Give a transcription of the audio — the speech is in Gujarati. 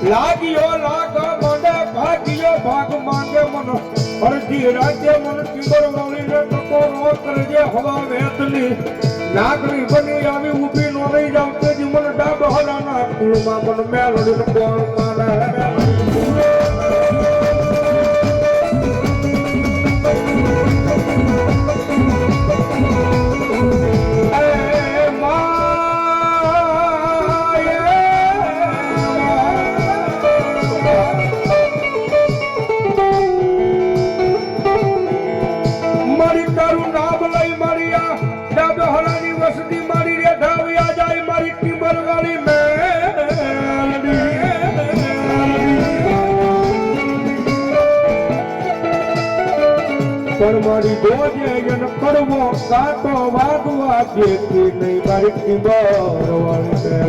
લાગ્યો લાગ મને ભાગ્યો ભાગ માંગે મન અરજી રાજ્ય મન ટીબર વાળીને ટકો નો કરજે હવા વેતની નાગરી બની આવી ઊભી નો રહી જાવ તેજી મન ડાબ હલાના કુળમાં મન મેલડી કોણ માને મારી ગોજે જન કરવો કાટો વાગવા દેતી નહીં મારી ટીબર વાળી